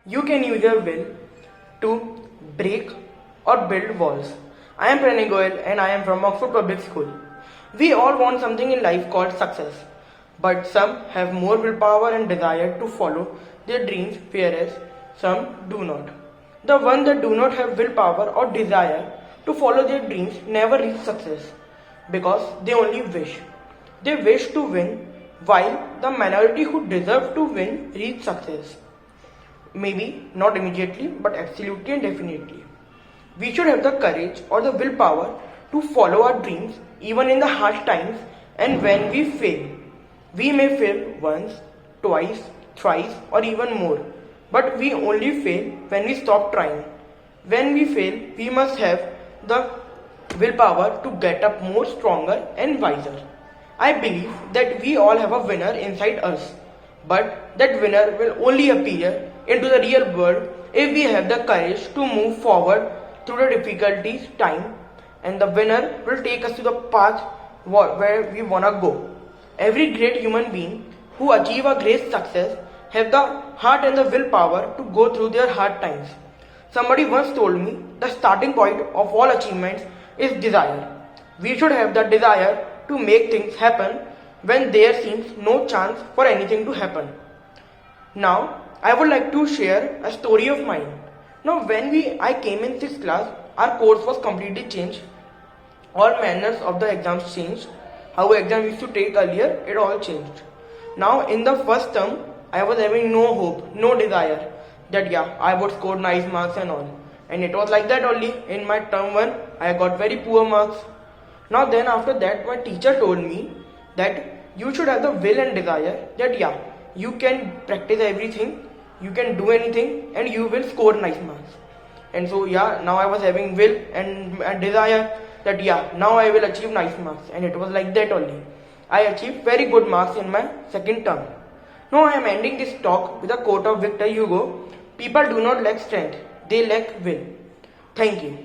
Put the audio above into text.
You can use your will to break or build walls. I am Pranay Goyal and I am from Oxford Public School. We all want something in life called success, but some have more willpower and desire to follow their dreams, whereas some do not. The ones that do not have willpower or desire to follow their dreams never reach success because they only wish. They wish to win, while the minority who deserve to win reach success. Maybe not immediately, but absolutely and definitely. We should have the courage or the willpower to follow our dreams even in the hard times and when we fail. We may fail once, twice, thrice, or even more, but we only fail when we stop trying. When we fail, we must have the willpower to get up more stronger and wiser. I believe that we all have a winner inside us, but that winner will only appear into the real world if we have the courage to move forward through the difficulties time, and the winner will take us to the path where we wanna go. Every great human being who achieve a great success have the heart and the willpower to go through their hard times. Somebody once told me the starting point of all achievements is desire. We should have the desire to make things happen when there seems no chance for anything to happen. Now, I would like to share a story of mine. Now, when I came in 6th class, our course was completely changed. All manners of the exams changed. How exam used to take earlier, it all changed. Now, in the first term, I was having no hope, no desire that I would score nice marks and all. And it was like that only. In my term 1, I got very poor marks. Now then after that, my teacher told me that you should have the will and desire that you can practice everything, you can do anything and you will score nice marks. And so now I was having will and desire that now I will achieve nice marks, and it was like that only. I achieved very good marks in my second term. Now I am ending this talk with a quote of Victor Hugo: people do not lack strength, they lack will. Thank you.